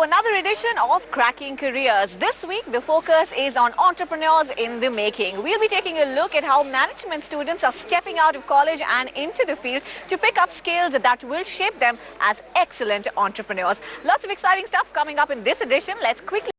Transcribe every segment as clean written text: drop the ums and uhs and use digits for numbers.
another edition of Cracking Careers. This week, the focus is on entrepreneurs in the making. We'll be taking a look at how management students are stepping out of college and into the field to pick up skills that will shape them as excellent entrepreneurs. Lots of exciting stuff coming up in this edition. Let's quickly...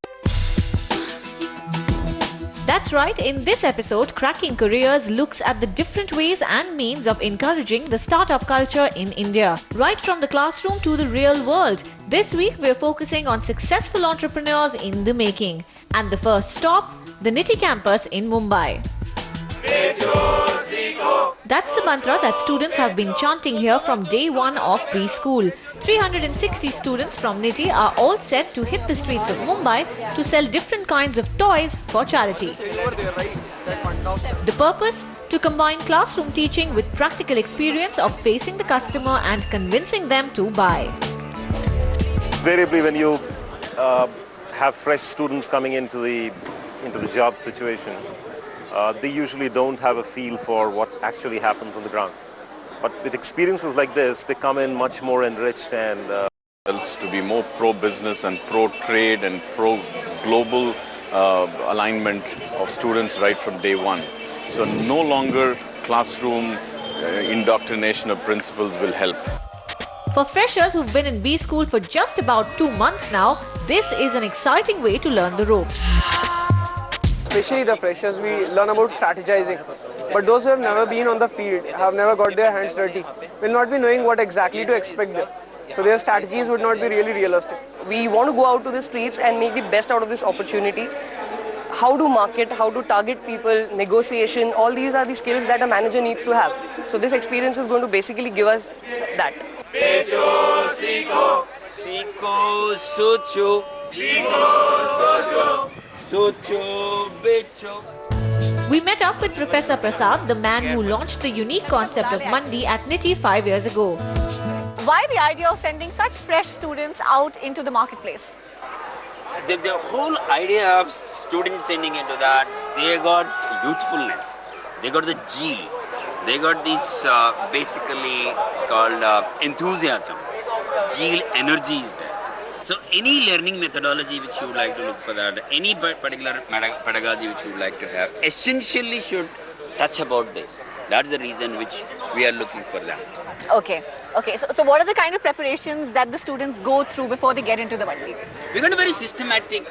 That's right, in this episode, Cracking Careers looks at the different ways and means of encouraging the startup culture in India, right from the classroom to the real world. This week, we're focusing on successful entrepreneurs in the making. And the first stop, the NITIE campus in Mumbai. That's the mantra that students have been chanting here from day one of preschool. 360 students from NITIE are all set to hit the streets of Mumbai to sell different kinds of toys for charity. The purpose? To combine classroom teaching with practical experience of facing the customer and convincing them to buy. Invariably, when you have fresh students coming into the job situation, they usually don't have a feel for what actually happens on the ground. But with experiences like this, they come in much more enriched and... to be more pro-business and pro-trade and pro-global alignment of students right from day one. So no longer classroom indoctrination of principles will help. For freshers who've been in B school for just about 2 months now, this is an exciting way to learn the ropes. Especially the freshers, we learn about strategizing. But those who have never been on the field, have never got their hands dirty, will not be knowing what exactly to expect there. So their strategies would not be really realistic. We want to go out to the streets and make the best out of this opportunity. How to market, how to target people, negotiation, all these are the skills that a manager needs to have. So this experience is going to basically give us that. We met up with Professor Prasad, the man who launched the unique concept of Mandi at NITIE 5 years ago. Why the idea of sending such fresh students out into the marketplace? The whole idea of students sending into that, they got youthfulness, they got the zeal, they got this basically called enthusiasm, zeal, energy is there. So any learning methodology which you would like to look for that, any particular pedagogy which you would like to have, essentially should touch about this. That's the reason which we are looking for that. Okay. So what are the kind of preparations that the students go through before they get into the Mandi? We got a very systematic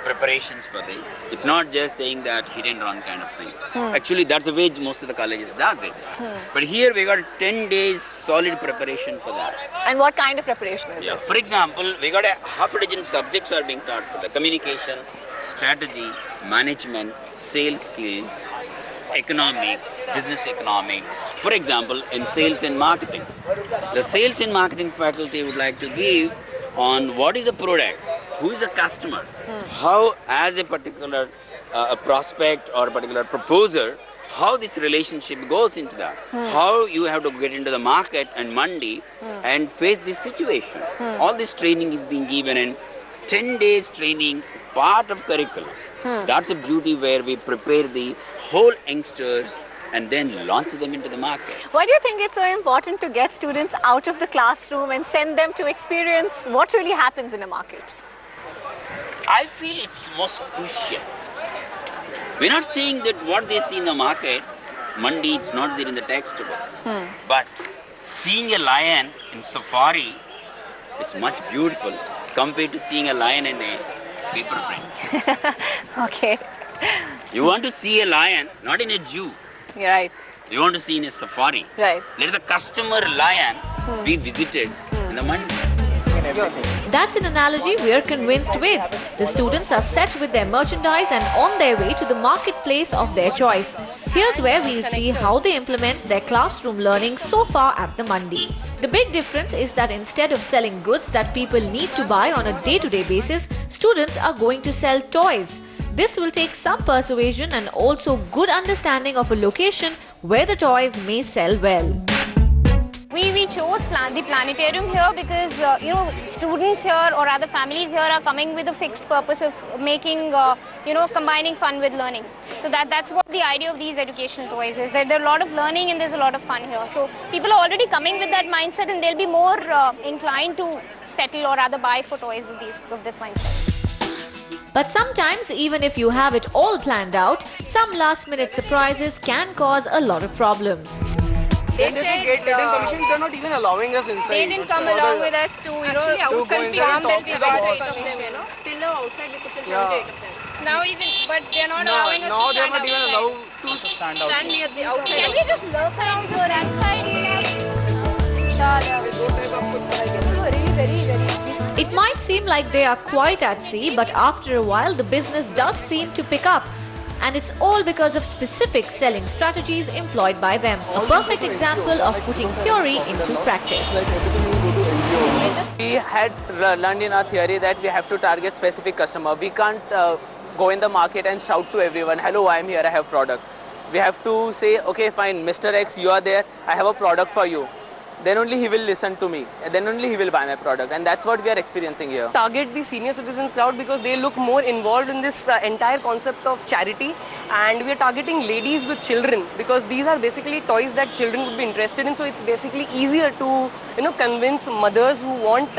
preparations for this. It's not just saying that hit and run kind of thing. Actually, that's the way most of the colleges does it. But here we got 10 days solid preparation for that. And what kind of preparation is it? For example, we got a half a dozen subjects are being taught for the communication, strategy, management, sales skills, economics, business economics. For example, in sales and marketing. The sales and marketing faculty would like to give on what is the product, who is the customer, how as a particular prospect or a particular proposer, how this relationship goes into that, how you have to get into the market and Mandi and face this situation. All this training is being given in 10 days training, part of curriculum. That's the beauty where we prepare the whole youngsters and then launch them into the market. Why do you think it's so important to get students out of the classroom and send them to experience what really happens in a market? I feel it's most crucial. We're not saying that what they see in the market, Mandi, it's not there in the textbook. But seeing a lion in safari is much beautiful compared to seeing a lion in a paper print. Okay. You want to see a lion, not in a zoo. Right. You want to see in a safari. Right. Let the customer lion be visited in the Mandi. That's an analogy we're convinced with. The students are set with their merchandise and on their way to the marketplace of their choice. Here's where we'll see how they implement their classroom learning so far at the Mandi. The big difference is that instead of selling goods that people need to buy on a day-to-day basis, students are going to sell toys. This will take some persuasion and also good understanding of a location where the toys may sell well. We chose the planetarium here because students here or rather families here are coming with a fixed purpose of making combining fun with learning. So that's what the idea of these educational toys is, that there are a lot of learning and there's a lot of fun here. So people are already coming with that mindset and they'll be more inclined to settle or rather buy for toys of this mindset. But sometimes, even if you have it all planned out, some last-minute surprises can cause a lot of problems. They said permission, they're not even allowing us inside. They didn't come along with us to, confirm that we got permission. Till now outside they could still 7 to 8 of them. Now even, but they're not allowing us now to they're stand not even outside. allowed to Stand near the outside. Can we just look at the inside? It might seem like they are quite at sea, but after a while the business does seem to pick up. And it's all because of specific selling strategies employed by them. A perfect example of putting theory into practice. We had learned in our theory that we have to target specific customer. We can't go in the market and shout to everyone, hello, I am here, I have product. We have to say, okay, fine, Mr. X, you are there, I have a product for you. Then only he will listen to me, and then only he will buy my product, and that's what we are experiencing here. Target the senior citizens crowd because they look more involved in this entire concept of charity, and we are targeting ladies with children because these are basically toys that children would be interested in, so it's basically easier to convince mothers who want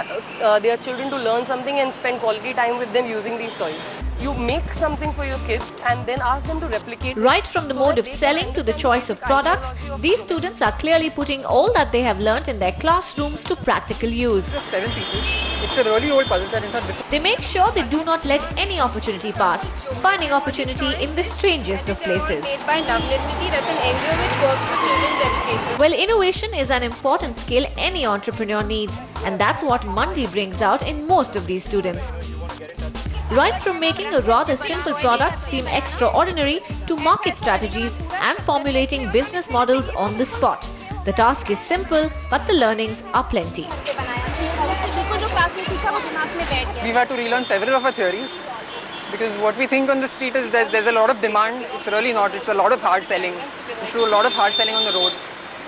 their children to learn something and spend quality time with them using these toys. You make something for your kids and then ask them to replicate. Right from the mode of selling to the choice of products, these students are clearly putting all that they have learnt in their classrooms to practical use. 7 pieces. It's a really old puzzle set. In fact, They make sure they do not let any opportunity pass, finding opportunity in the strangest of places. Made by NITIE, that's an NGO which works for children's education. Well, innovation is an important skill any entrepreneur needs, and that's what Mandi brings out in most of these students. Right from making a rather simple product seem extraordinary to market strategies and formulating business models on the spot. The task is simple, but the learnings are plenty. we've had to relearn several of our theories because what we think on the street is that there's a lot of demand. It's really not. It's a lot of hard selling. We do a lot of hard selling on the road.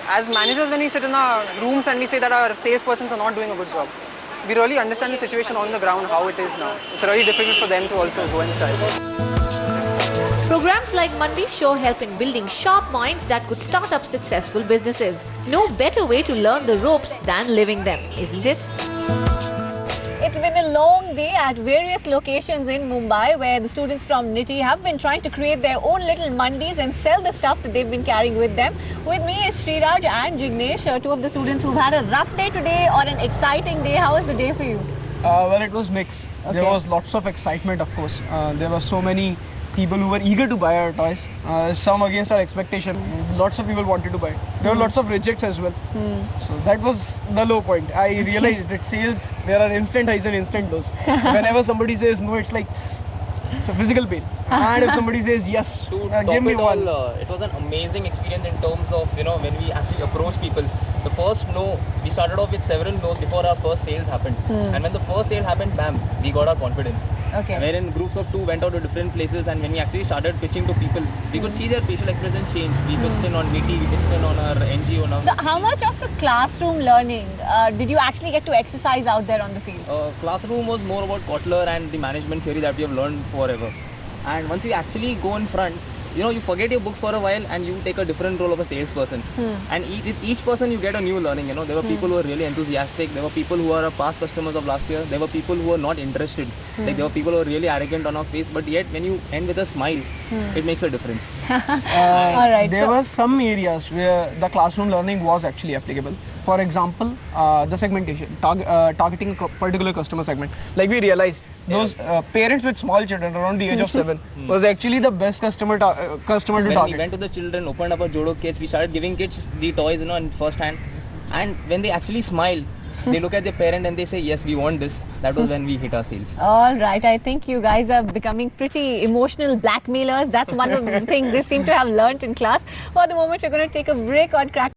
As managers, when we sit in our rooms and we say that our salespersons are not doing a good job, we really understand the situation on the ground, how it is now. It's really difficult for them to also go and try. Programs like Mandi show help in building sharp minds that could start up successful businesses. No better way to learn the ropes than living them, isn't it? It's been a long day at various locations in Mumbai where the students from NITIE have been trying to create their own little mandis and sell the stuff that they've been carrying with them. With me is Sriraj and Jignesh, two of the students who've had a rough day today or an exciting day. How was the day for you? Well, it was mixed. Okay. There was lots of excitement, of course. There were so many people who were eager to buy our toys. Some against our expectation. Lots of people wanted to buy. There were lots of rejects as well. So that was the low point. I realized that sales, there are instant highs and instant lows. Whenever somebody says no, it's like it's a physical pain. And if somebody says yes, give me one. It was an amazing experience in terms of when we actually approach people. The first no, we started off with several no's before our first sales happened. And when the first sale happened, bam, we got our confidence. Okay. Wherein groups of 2 went out to different places, and when we actually started pitching to people, we could see their facial expressions change. We pitched in on NITIE, we pitched in on our NGO now. So how much of the classroom learning did you actually get to exercise out there on the field? Classroom was more about Kotler and the management theory that we have learned forever. And once you actually go in front, you forget your books for a while and you take a different role of a salesperson. And each person you get a new learning. There were people who were really enthusiastic. There were people who are past customers of last year. There were people who were not interested. Like there were people who were really arrogant on our face. But yet when you end with a smile, it makes a difference. Alright. There were some areas where the classroom learning was actually applicable. For example, the segmentation, targeting a particular customer segment. Like we realized, those parents with small children around the age of 7 was actually the best customer to target. When we went to the children, opened up our Jodo kits, we started giving kids the toys, in first hand. And when they actually smile, they look at their parent and they say, yes, we want this. That was when we hit our sales. Alright, I think you guys are becoming pretty emotional blackmailers. That's one of the things they seem to have learnt in class. For the moment, we're going to take a break on Crack.